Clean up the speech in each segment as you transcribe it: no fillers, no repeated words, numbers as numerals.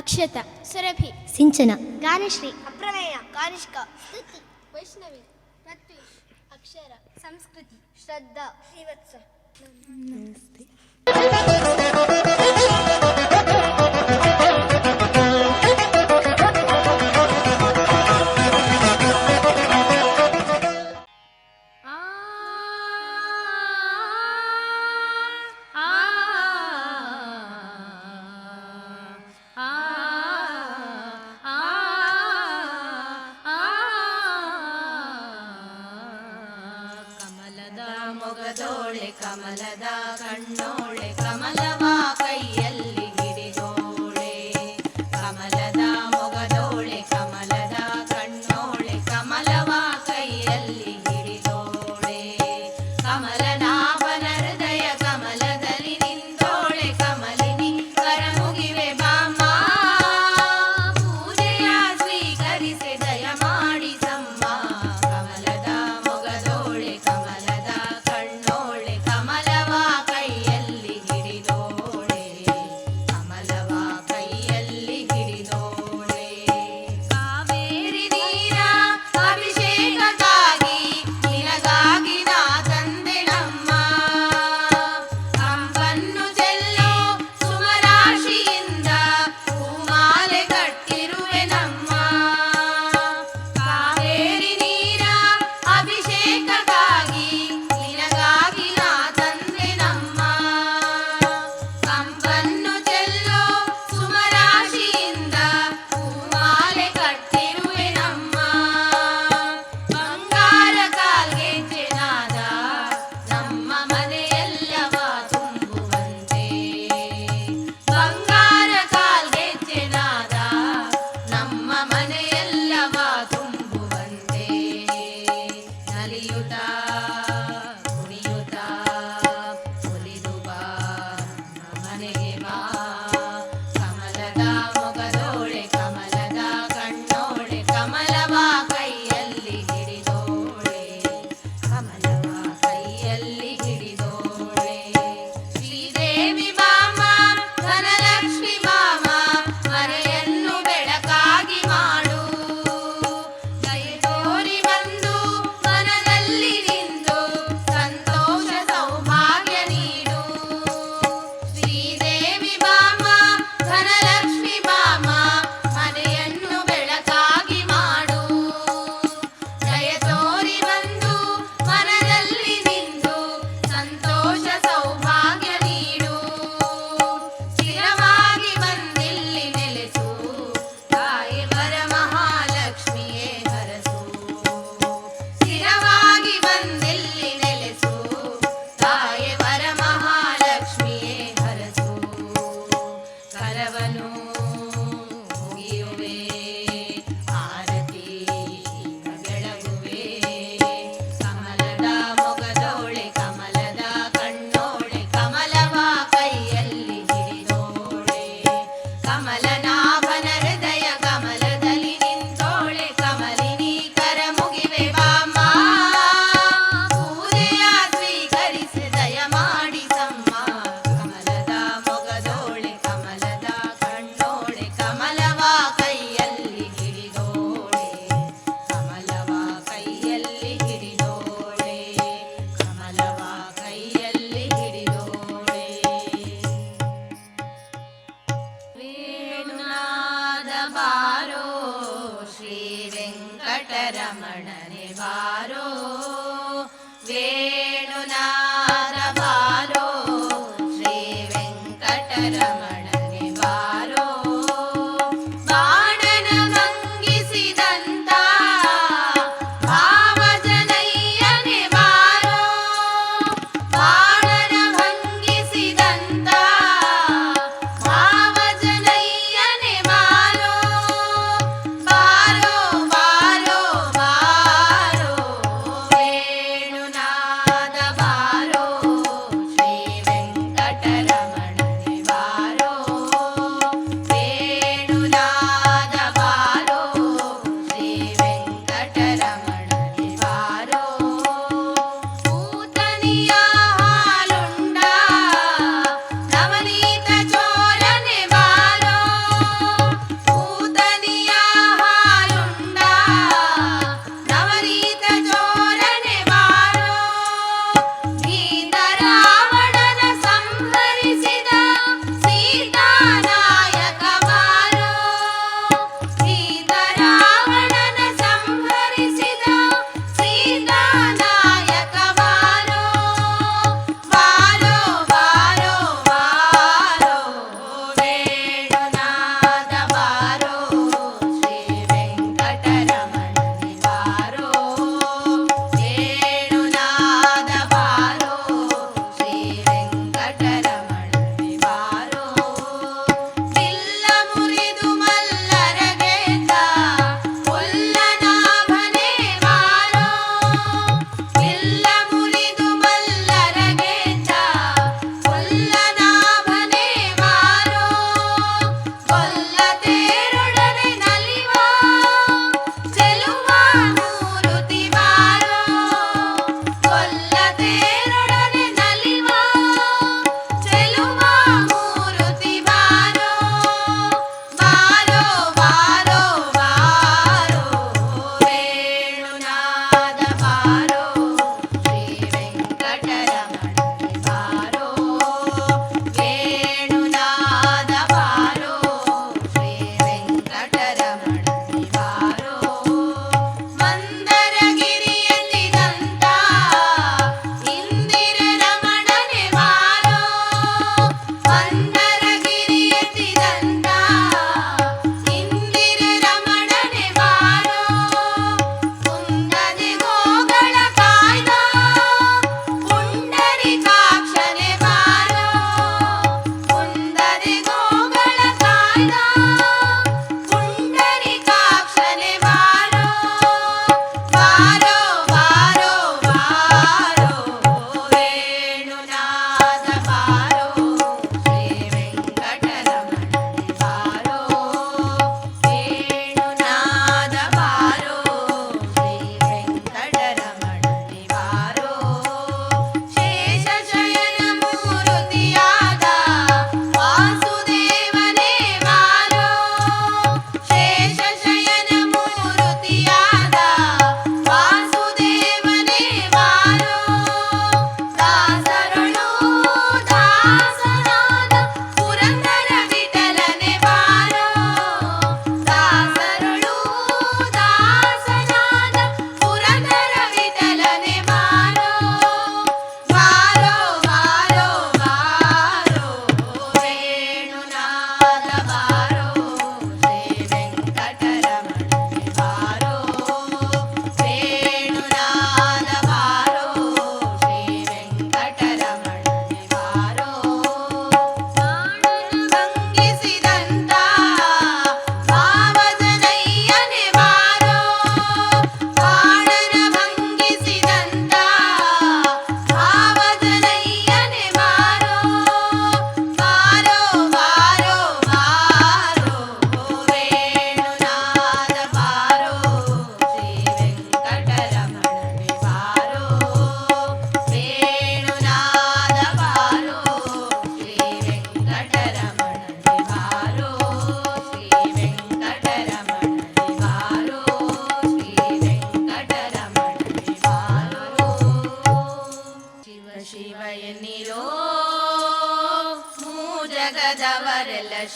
ಅಕ್ಷತಾ, ಸುರಭಿ, ಸಿಂಚನ, ಗಾನಶ್ರೀ, ಅಪ್ರಮೇಯ, ಕಾನಿಷ್ಕ, ಸ್ತುತಿ, ವೈಷ್ಣವಿ, ಪ್ರತ್ಯೂಷ್, ಅಕ್ಷರ, ಸಂಸ್ಕೃತಿ, ಶ್ರದ್ಧಾ, ಶ್ರೀವತ್ಸ. ನಮಸ್ತೆ. ಮೊಗದೋಳೆ ಕಮಲದ ಕಣ್ಣೋಳೆ ಕಮಲವಾ ಕೈಯಲ್ಲಿ ಹಿಡಿದೋಳೆ ಕಮಲದ ಮೊಗದೋಳೆ ಕಮಲದ ಕಣ್ಣೋಳೆ ಕಮಲವಾ ಕೈಯಲ್ಲಿ ಹಿಡಿದೋಳೆ ಕಮಲನಾಭನ ಹೃದಯ ಕಮಲದಲ್ಲಿ ನಿಂತೋಳೆ ಕಮಲಿನಿ ಕರಮುಗಿವೆ ಬಾಮ ಪೂಜೆಯ ಸ್ವೀಕರಿಸಿ ದಯ ಮಾಡಿಸಮ್ಮ ಕಮಲದ ಮೊಗದೋಳೆ ಕಮಲದ ಕಣ್ಣೋಳೆ ಕಮಲವಾ ಕೈಯಲ್ಲಿ ಹಿಡಿದೋಳೆ ಕಮಲವಾ ಕೈಯಲ್ಲಿ ಹಿಡಿದೋಳೆ ಕಾವೇರಿ ನೀರ ಅಭಿಷೇಕಕ್ಕಾಗಿ ನಿನಗಾಗಿ ನಾ ತಂದೆ ನಮ್ಮ ಕಂಬನ್ನು ಚೆಲ್ಲೋ ಸುಮರಾಶಿಯಿಂದ ಹೂಮಾಲೆ ಕಟ್ಟಿರುವೆ ನಮ್ಮ ಕಾವೇರಿ ನೀರ ಅಭಿಷೇಕಕ್ಕಾಗಿ ನಿನಗಾಗಿ ನಾ ತಂದೆ ನಮ್ಮ ಕಂಬನ್ನು ಚೆಲ್ಲೋ ಸುಮರಾಶಿಯಿಂದ ಹೂಮಾಲೆ ಕಟ್ಟಿರುವೆ ನಮ್ಮ ಬಂಗಾರ ಕಾಲ್ಗೆಜ್ಜೆ ನಾದ ನಮ್ಮ ಮನೆಯೆಲ್ಲವ ತುಂಬುವಂತೆ ಬಂಗಾರ ಕಾಲ್ಗೆಜ್ಜೆ ನಾದ ನಮ್ಮ ಮನೆಯೆಲ್ಲವ ತುಂಬುವಂತೆ ನಲಿಯುತ್ತಾ ಕುಣಿಯುತ್ತಾ ಒಲಿದು ಬಾ ನಮ್ಮ ಮನೆಗೆ ಬಾ ಕಮಲದ ಮೊಗದೋಳೆ ಕಮಲದ ಕಣ್ಣೋಳೆ ಕಮಲವಾ ಕೈಯಲ್ಲಿ ಹಿಡಿದೋಳೆ ಕಮಲವಾ ಕೈಯಲ್ಲಿ ಹಿಡಿದೋಳೆ ಶ್ರೀದೇವಿ ಬಾಮ ಧನಲಕ್ಷ್ಮಿ ಬಾಮ ಮರೆಯನ್ನು ಬೆಳಕಾಗಿ ಮಾಡು ದಯೆ ತೋರಿ ಬಂದು ಮನದಲ್ಲಿ ನಿಂತು ಸಂತೋಷ ಸೌಭಾಗ್ಯ ನೀಡು ಶ್ರೀದೇವಿ ಬಾಮ ಧನಲಕ್ಷ್ಮಿ ಬಾಮ ಮನೆಯನ್ನು ಬೆಳಕಾಗಿ ಮಾಡು ದಯ ತೋರಿ ಬಂದು ಮನದಲ್ಲಿ ನಿಂತು ಸಂತೋಷ ಸೌಭಾಗ್ಯ ನೀಡು ಚಿರವಾಗಿ ಬಂದಿಲ್ಲಿ ನೆಲೆಸು ತಾಯಿ ವರಮಹಾಲಕ್ಷ್ಮಿಯೇ ಹರಸು ಸ್ಥಿರವಾಗಿ ಬಂದಿಲ್ಲಿ ನೆಲೆಸು ತಾಯಿ ವರಮಹಾಲಕ್ಷ್ಮಿಯೇ ಹರಸು ಕರವನು ಮುಗಿಯುವೆ ಆರತಿ ಈಗ ಬೆಳಗುವೆ ಕಮಲದ ಮೊಗದೋಳೆ ಕಮಲದ ಕಣ್ಣೋಳೆ ಕಮಲವಾ ಕೈಯಲ್ಲಿ ಹಿಡಿದೋಳೆ ಕಮಲನಾಭನ ಹೃದಯ ಕಮಲದಲ್ಲಿ ನಿಂತೋಳೆ ಕಮಲಿನಿ ಕರಮುಗಿವೆ ಬಾಮ ಪೂಜೆಯ ಸ್ವೀಕರಿಸಿ ದಯ ಮಾಡಿಸಮ್ಮ ಕಮಲದ ಮೊಗದೋಳೆ ಕಮಲದ ಕಣ್ಣೋಳೆ ಕಮಲವಾ ಕೈಯಲ್ಲಿ ಹಿಡಿದೋಳೆ ಕಮಲವಾ ಕೈಯಲ್ಲಿ ಹಿಡಿದೋಳೆ ಕಮಲವಾ ಕೈಯಲ್ಲಿ ಹಿಡಿದೋಳೆ ವೇಣುನಾದ ಬಾರೋ ಶ್ರೀ ವೆಂಕಟರಮಣನೆ ಬಾರೋ ವೇಣುನಾದ ಬಾರೋ ಶ್ರೀ ವೆಂಕಟರಮಣನೆ ಬಾರೋ ಬಾಣನ ಭಂಗಿಸಿದಂತ ಭಾವಜನಯ್ಯನೆ ಬಾರೋ ಬಾಣನ ಭಂಗಿಸಿದಂತ ಭಾವಜನಯ್ಯನೆ ಬಾರೋ ಬಾರೋ ಬಾರೋ ಬಾರೋ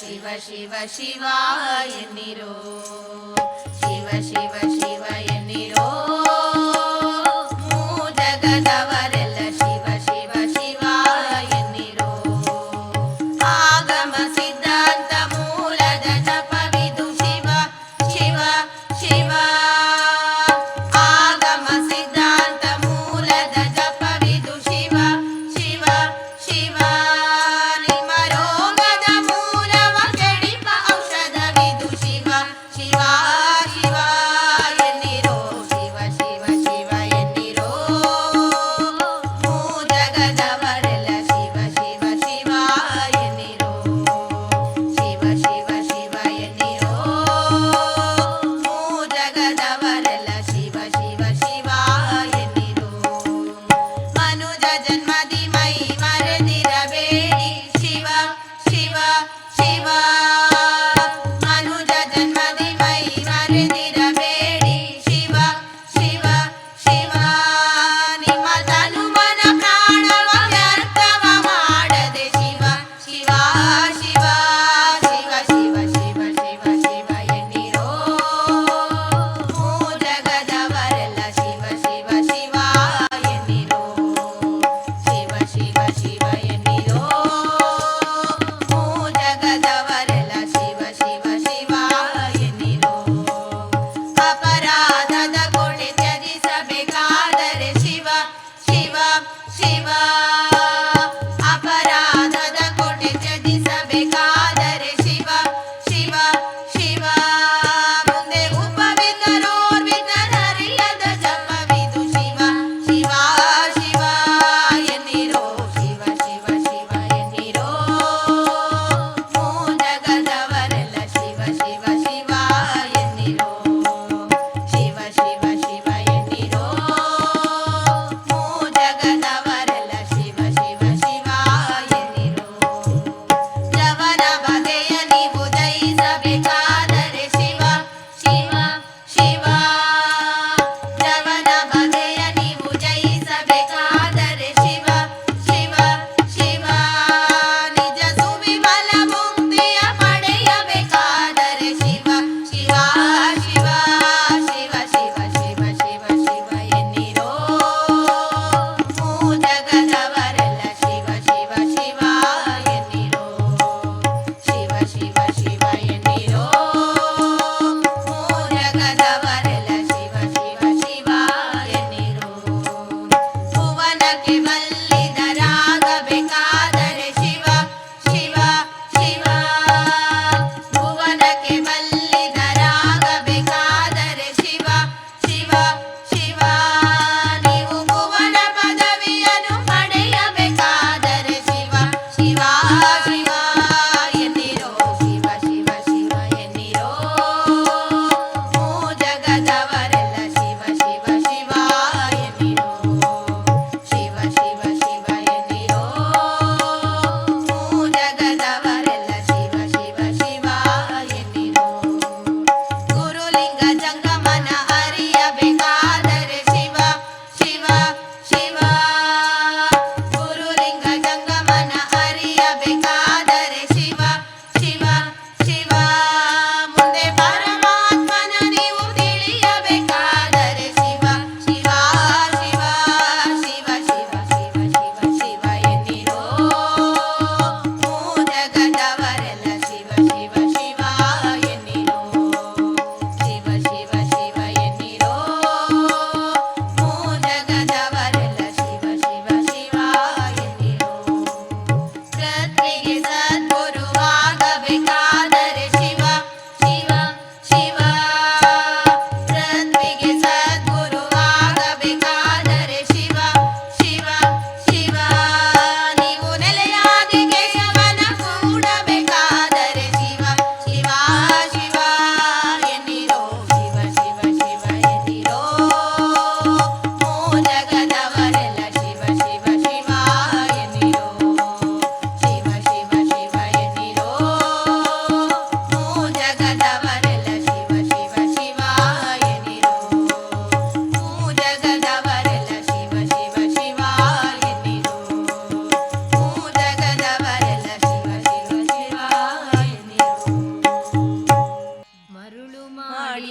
ಶಿವ ಶಿವ ಶಿವ ಎನ್ನಿರೋ ಶಿವ ಶಿವ ಶಿವ ಎನ್ನಿರೋ ಜಗದವರೆಲ್ಲ ಶಿವ ಶಿವ ಶಿವ ಎನ್ನಿರೋ ಆಗಮ ಸಿದ್ಧಾಂತ ಮೂಲದ ಜಪವಿದು ಶಿವ ಶಿವ ಶಿವ ಆಗಮ ಸಿದ್ಧಾಂತ ಮೂಲದ ಜಪವಿದು ಶಿವ ಶಿವ ಶಿವ ನಿಮ್ಮ ರೋಗದ ಮೂಲವ ಕೆಡಿಪ ಔಷಧವಿದು ಶಿವ ಶಿವ ಶಿವ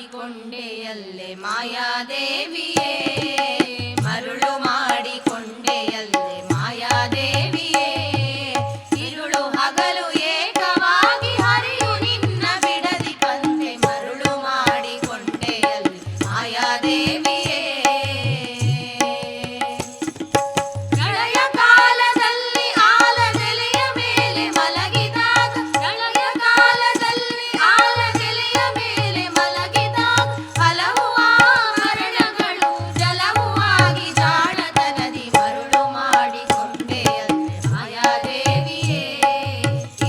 ಮಾಡಿಕೊಂಡೆಯಲ್ಲೆ ಮಾಯಾದೇವಿಯೇ ಮರುಳು ಮಾಡಿಕೊಂಡೆಯಲ್ಲೆ ಮಾಯಾದೇವಿಯೇ ഇരുಳು ಹಗಲು ಏಕವಾಗಿ ಹರಿಯು ನಿನ್ನ ಬಿಡದಿ ಬಂದೆ ಮರುಳು ಮಾಡಿಕೊಂಡೆಯಲ್ಲೆ ಮಾಯಾದೇವಿಯೇ ಪ್ರಳಯ ಕಾಲದಲ್ಲಿ ಆಲದೆಲೆಯ ಮೇಲೆ ಮಲಗಿದಾಗ ಪ್ರಳಯ ಕಾಲದಲ್ಲಿ ಆಲದೆಲೆಯ ಮೇಲೆ ಮಲಗಿದಾಗ ಹಲವು ಆಭರಣಗಳು ಜಲವು ಆಗಿ ಜಾಣತನದಿ ಮರುಳು ಮಾಡಿಕೊಂಡೆಯಲ್ಲೆ ಮಾಯಾದೇವಿಯೇ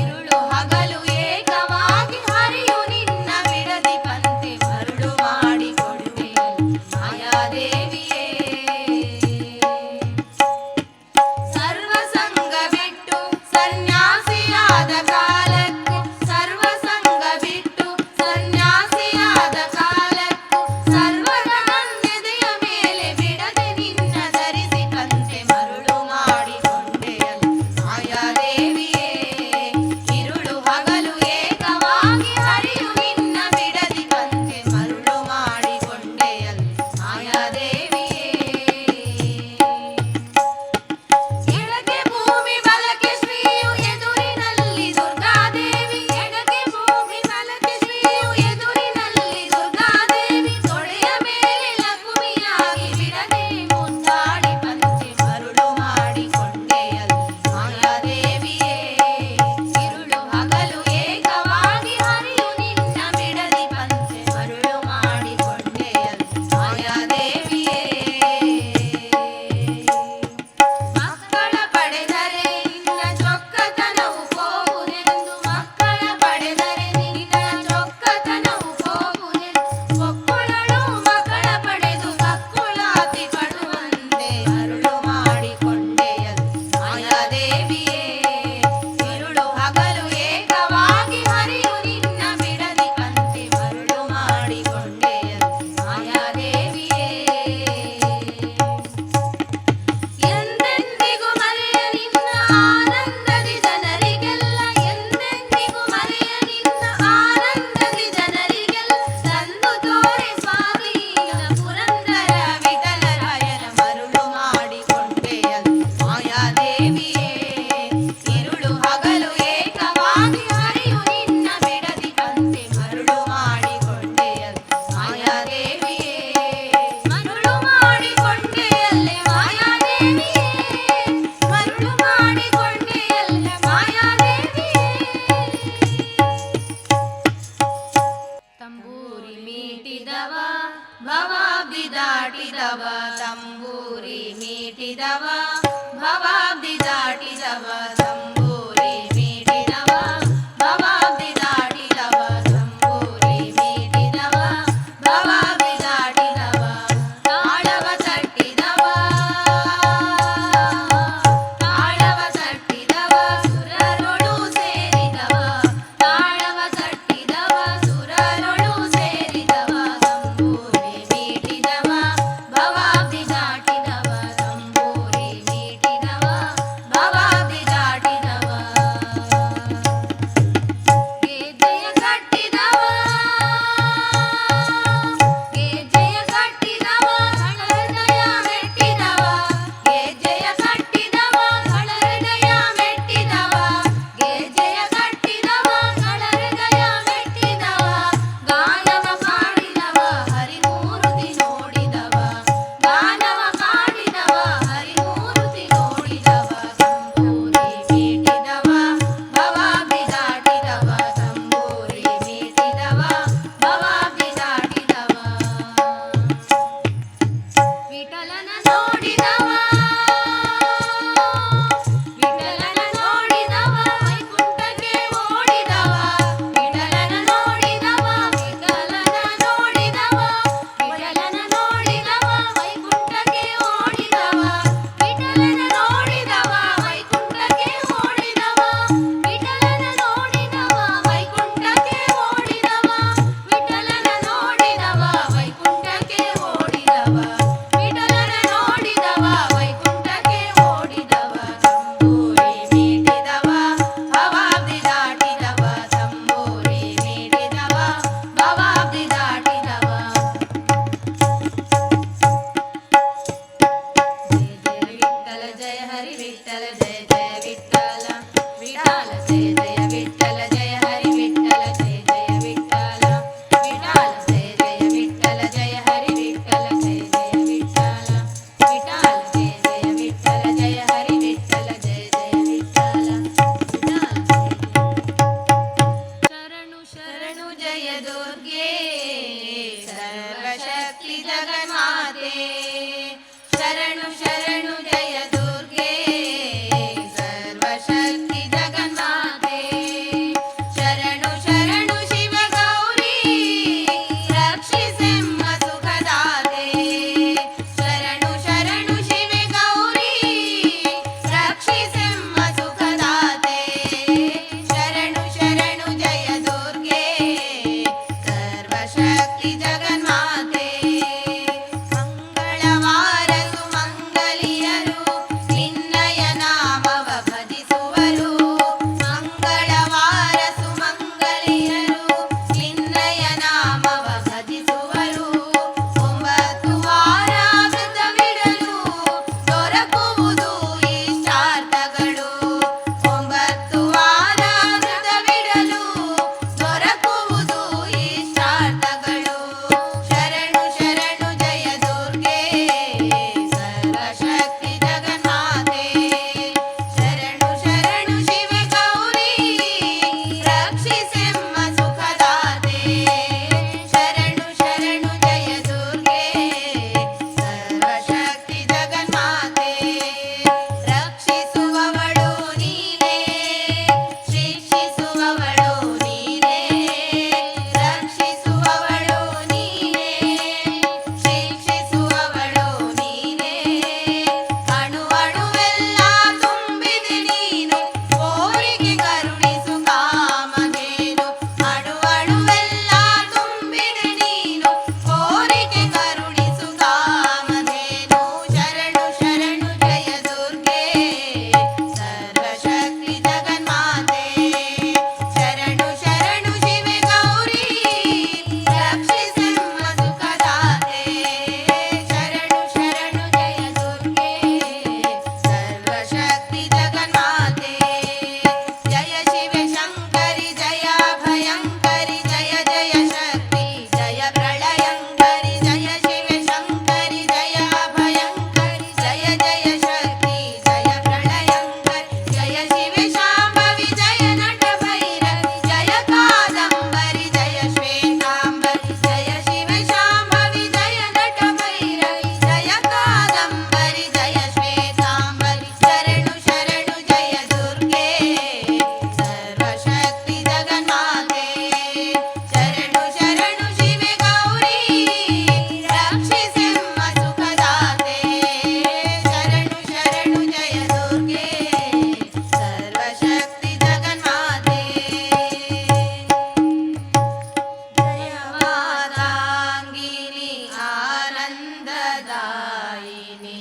ഇരുಳು ಹಗಲು ಏಕವಾಗಿ ಹರಿಯು ನಿನ್ನ ಬಿಡದಿ ಬಂದೆ ಮರುಳು ಮಾಡಿಕೊಂಡೆಯಲ್ಲೆ ಮಾಯಾದೇವಿಯೇ ಸರ್ವಸಂಗ ಬಿಟ್ಟು ಸನ್ಯಾಸಿಯಾದ ಕಾಲಕ್ಕೂ ಸರ್ವಸಂಗ ಬಿಟ್ಟು ಸನ್ಯಾಸಿಯಾದ ಕಾಲಕ್ಕೂ ಸರ್ವಗಣನ್ಯದೆಯ ಮೇಲೆ ಬಿಡದೆ ನಿನ್ನ ಧರಿಸಿ ಕಂತೆ ಮರುಳು ಮಾಡಿಕೊಂಡೆಯಲ್ಲೆ ಮಾಯಾದೇವಿಯೇ ഇരുಳು ಹಗಲು ಏಕವಾಗಿ ಹರಿಯು ನಿನ್ನ ಬಿಡದಿ ಕಂತೆ ಮರುಳು ಮಾಡಿಕೊಂಡೆಯಲ್ಲೆ ಮಾಯಾದೇವಿಯೇ ಎಡಕ್ಕೆ ಭೂಮಿ ಬಲಕ್ಕೆ ಶ್ರೀಯು ಎದುರಿನಲ್ಲಿ ದುರ್ಗಾದೇವಿ ಎಡಕ್ಕೆ ಭೂಮಿ ಬಲಕ್ಕೆ ಶ್ರೀಯು ಎದುರಿನಲ್ಲಿ ದುರ್ಗಾದೇವಿ ತೊಡೆಯ ಮೇಲೆ ಲಕ್ಷ್ಮಿಯಾಗಿ ಬಿಡದೆ ಮುದ್ದಾಡಿ ಬಂತೆ ಮರುಳು ಮಾಡಿಕೊಂಡೆಯಲ್ಲೆ ಮಾಯಾದೇವಿಯೇ ഇരുಳು ಹಗಲು ಏಕವಾಗಿ ಹರಿಯು ನಿನ್ನ ಬಿಡದಿ ಬಂತೆ ಮರುಳು ಮಾಡಿಕೊಂಡೆಯಲ್ಲೆ ಮಾಯಾದೇವಿಯೇ ಮಕ್ಕಳ ಪಡೆದರೆ ನಿನ್ನ ಚೊಕ್ಕತನವು ಹೋಗುವುದೆಂದು ಮಕ್ಕಳ ಪಡೆದರೆ ನಿನ್ನ ಚೊಕ್ಕತನವು ಹೋಗುವುದೆಂದು ಮಕ್ಕಳಳು ಮಕ್ಕಳ ಪಡೆದು ಮಕ್ಕಳಾತಿ ಪಡುವಂತೆ ಮರುಳು ಮಾಡಿಕೊಂಡೆಯಲ್ಲೆ ಮಾಯಾದೇವಿಯೇ ഇരുಳು ಹಗಲು ಏಕವಾಗಿ ಹರಿಯು ನಿನ್ನ ಬಿಡದಿ ಕಂತೆ ಮರುಳು ಮಾಡಿಕೊಂಡೆಯಲ್ಲೆ ಮಾಯಾದೇವಿಯೇ ಎಂದೆಂದಿಗೂ ಮರೆಯ ನಿನ್ನ ಆನಂದದಿ ಜನರಿಗೆಲ್ಲ ಎಂದೆಂದಿಗೂ ಮರೆಯ ನಿನ್ನ ಆನಂದದಿ ಜನರಿಗೆಲ್ಲ ತಂದು ತೋರೆ ಸ್ವಾಧೀನ ಪುರಂದರ ವಿಠಲರಾಯನ ಮರುಳು ಮಾಡಿಕೊಂಡೆಯಲ್ಲೆ ಮಾಯಾದೇವಿಯೇ ഇരുಳು ಹಗಲು ಏಕವಾಗಿ ಹರಿಯು ನಿನ್ನ ಬಿಡದಿ ಕಂತೆ ಮರುಳು ಮಾಡಿಕೊಂಡೆಯಲ್ಲೆ ಮಾಯಾದೇವಿಯೇ ಮರುಳು ಮಾಡಿಕೊಂಡೆಯಲ್ಲೆ ಮಾಯಾದೇವಿಯೇ ಮರುಳು ಮಾಡಿಕೊಂಡೆಯಲ್ಲೆ ಮಾಯಾದೇವಿಯೇ ತಂಬೂರಿ ಮೀಟಿದವ ಭವಾಬ್ದಿ ದಾಟಿದವ ತಂಬೂರಿ ಮೀಟಿದವ ಭವಾಬ್ದಿ ದಾಟಿದವ ತಂಬೂರಿ ಮೀಟಿದವ ಭವಾಬ್ದಿ ದಾಟಿದವ ತಂಬೂರಿ ಮೀಟಿದವ ಭವಾಬ್ದಿ ದಾಟಿದವ ತಾಳವ ತಟ್ಟಿದವ ತಾಳವ ತಟ್ಟಿದವ ಸುರರೊಳು ಸೇರಿದವ ತಾಳವ ತಟ್ಟಿದವ ಸುರರೊಳು ಸೇರಿದವ ತಂಬೂರಿ ಮೀಟಿದವ ಭವಾಬ್ದಿ ದಾಟಿದವ ತಂಬೂರಿ ಮೀಟಿದವ ಸರ್ವಶಕ್ತಿ ಜಗನ್ಮಾತೆ ಮಂಗಳವಾರ ಸುಮಂಗಲಿಯರು ನಿನ್ನಯ ನಾಮವ ಭಜಿಸುವರು ಮಂಗಳವಾರ ಸುಮಂಗಲಿಯರು ನಿನ್ನಯ ನಾಮವ ಭಜಿಸುವರು 9 ವಾರ ವ್ರತವಿಡಲು ದೊರಕುವುದು ಇಷ್ಟಾರ್ಥಗಳು 9 ವಾರ ವ್ರತವಿಡಲು ದೊರಕುವುದು ಇಷ್ಟಾರ್ಥಗಳು ಶರಣು ಶರಣು ಜಯ ದುರ್ಗೆ ಸರ್ವಶಕ್ತಿ ಜಗನ್ಮಾತೆ ಶರಣು ಶರಣು ಶಿವೆ ಗೌರಿ ರಕ್ಷಿಸೆಮ್ಮ ಸುಖದಾತೆ ಶರಣು ಶರಣು ಜಯ ದುರ್ಗೆ ಸರ್ವಶಕ್ತಿ ಜಗನ್ಮಾತೆ ರಕ್ಷಿಸುವವಳು ನೀನೇ ಶಿಕ್ಷಿಸುವವಳು ನೀನೇ ರಕ್ಷಿಸುವವಳು ನೀನೇ ಶಿಕ್ಷಿಸುವವಳು ನೀನೇ ಅಣು ಅಣುವೆಲ್ಲ ತುಂಬಿದೆ ನೀನು ಕೋರಿಕೆ ಕರುಣಿಸು ಕಾಮಧೇನು ಅಣು ಅಣುವೆಲ್ಲ ತುಂಬಿದೆ ನೀನು ಕೋರಿಕೆ ಕರುಣಿಸು ಕಾಮಧೇನು ಶರಣು ಶರಣು ಜಯ ದುರ್ಗೆ ಸರ್ವಶಕ್ತಿ ಜಗನ್ಮಾತೆ ಶರಣು ಶರಣು ಶಿವೆ ಗೌರಿ ರಕ್ಷಿಸೆಮ್ಮ ಸುಖದಾತೆ ಶರಣು ಶರಣು ಜಯ ದುರ್ಗೆ ಸರ್ವಶಕ್ತಿ ಜಗನ್ಮಾತೆ ಜಯ ಶಿವೆ ಶಂಕರಿ ಜಯ ಭಯಂಕರಿ ಜಯ ಜಯ ಶಕ್ತಿ ಜಯ ಪ್ರಳಯಂಕರಿ ಜಯ ಶಿವೆ ಶಂಕರಿ ಜಯ ಭಯಂಕರಿ ಜಯ ಜಯ ಶಕ್ತಿ ಜಯ ಪ್ರಳಯಂಕರಿ ಜಯ ಶಿವೆ ಶಾಂಭವಿ ಜಯ ನಟ ಭೈರವಿ ಜಯ ಕಾದಂಬರಿ ಜಯ ಶ್ವೇತಾಂಬರಿ ಜಯ ಶಿವೆ ಶಾಂಭವಿ ಜಯ ನಟ ಭೈರವಿ ಜಯ ಕಾದಂಬರಿ ಜಯ ಶ್ವೇತಾಂಬರಿ ಶರಣು ಶರಣು ಜಯ ದುರ್ಗೆ ಸರ್ವಶಕ್ತಿ ಜಗನ್ಮಾತೆ ಶರಣು ಶರಣು ಶಿವೆ ಗೌರಿ ರಕ್ಷಿಸೆಮ್ಮ ಸುಖದಾತೆ ಶರಣು ಶರಣು ಜಯ ದುರ್ಗೆ ಸರ್ವಶಕ್ತಿ ಜಗನ್ಮಾತೆ ಜಯ ಮಾತಾಂಗಿನಿ ಆನಂದದಾಯಿನಿ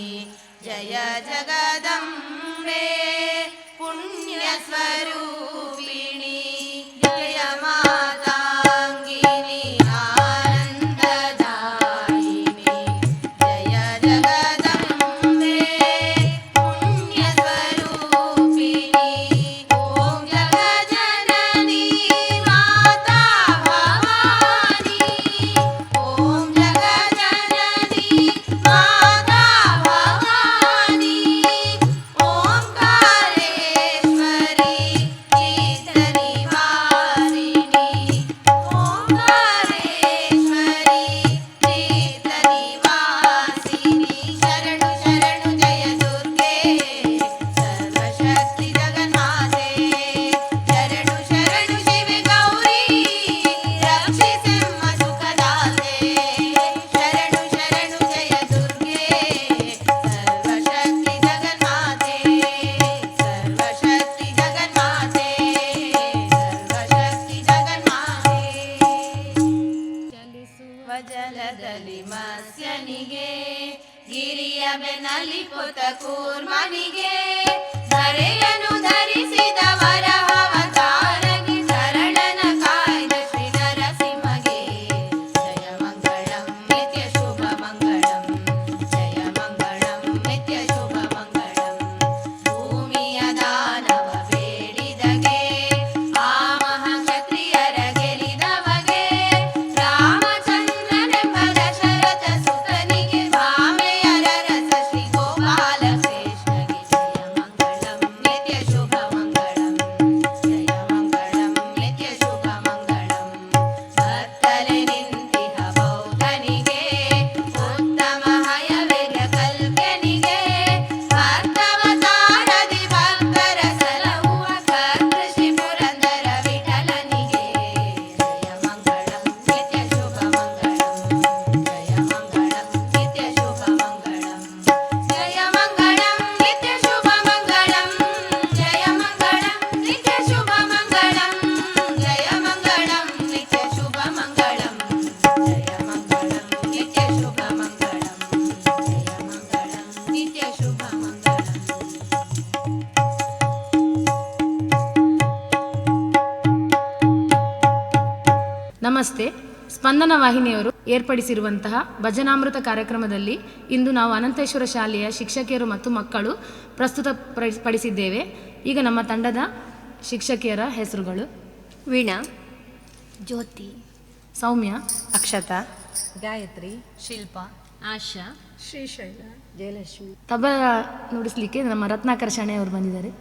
ಜಯ ಜಗದಂಬೆ ಪುಣ್ಯ ಸ್ವರೂಪಿಣಿ ಜಯ ಮಾತಾಂಗಿನಿ ಆನಂದದಾಯಿನಿ ಜಯ ಜಗದಂಬೆ ಪುಣ್ಯ ಸ್ವರೂಪಿಣಿ ಓಂ ಜಗಜನನಿ ಮಾತಾ ಭವಾನಿ ಓಂ ಜಗಜನನಿ ಮಾತಾ ಭವಾನಿ ಓಂಕಾರೇಶ್ವರಿ ಚಿತ್ತ ನಿವಾರಿಣಿ ಓಂಕಾರೇಶ್ವರಿ ಚಿತ್ತ ನಿವಾಸಿನಿ ಶರಣು ಶರಣು ಜಯ ದುರ್ಗೆ ಸರ್ವಶಕ್ತಿ ಜಗನ್ಮಾತೆ ಶರಣು ಶರಣು ಶಿವೆ ಗೌರಿ ರಕ್ಷಿಸೆಮ್ಮ ಸುಖದಾತೆ ಶರಣು ಶರಣು ಜಯ ದುರ್ಗೆ ಸರ್ವಶಕ್ತಿ ಜಗನ್ಮಾತೆ ಸರ್ವಶಕ್ತಿ ಜಗನ್ಮಾತೆ ಸರ್ವಶಕ್ತಿ ಜಗನ್ಮಾತೆ ಚಲಿಸುವ ಜಲದಲ್ಲಿ ಮತ್ಸ್ಯನಿಗೆ ಗಿರಿಯ ಬೆನ್ನಲಿ ಪುತ ಕೂರ್ಮನಿಗೆ ಧರೆಯನ್ನು ಧರಿಸಿದ ವರಹವತಾರಗೆ ಶರಣನ ಕಾಯ್ದ ಶ್ರೀ ನರಸಿಂಹಗೆ ಜಯ ಮಂಗಳಂ ನಿತ್ಯ ಶುಭ ಮಂಗಳಂ ಜಯ ಮಂಗಳಂ ನಿತ್ಯ ಶುಭ ಮಂಗಳಂ ಭೂಮಿಯ ದಾನವ ಬೇಡಿದಗೆ ಆ ಮಹಾಕ್ಷತ್ರಿಯರ ಗೆಲಿದವಗೆ ರಾಮಚಂದ್ರನೆಂಬ ದಶರಥ ಸುತನಿಗೆ ಭಾಮೆಯರ ರಸ ಶ್ರೀ ಗೋಪಾಲ ಕೃಷ್ಣಗೆ ಜಯ ಮಂಗಳಂ ನಿತ್ಯ ಶುಭ ಮಂಗಳಂ ಸ್ಪಂದನ ವಾಹಿನಿಯವರು ಏರ್ಪಡಿಸಿರುವಂತಹ ಭಜನಾಮೃತ ಕಾರ್ಯಕ್ರಮದಲ್ಲಿ ಇಂದು ನಾವು ಅನಂತೇಶ್ವರ ಶಾಲೆಯ ಶಿಕ್ಷಕಿಯರು ಮತ್ತು ಮಕ್ಕಳು ಪ್ರಸ್ತುತಪಡಿಸಿದ್ದೇವೆ. ಈಗ ನಮ್ಮ ತಂಡದ ಶಿಕ್ಷಕಿಯರ ಹೆಸರುಗಳು: ವೀಣಾ, ಜ್ಯೋತಿ, ಸೌಮ್ಯ, ಅಕ್ಷತಾ, ಗಾಯತ್ರಿ, ಶಿಲ್ಪಾ, ಆಶಾ, ಶ್ರೀಶೈಲ, ಜಯಲಕ್ಷ್ಮಿ. ತಬಲ ನುಡಿಸ್ಲಿಕ್ಕೆ ನಮ್ಮ ರತ್ನಾಕರ್ ಶಣೆ ಅವರು ಬಂದಿದ್ದಾರೆ.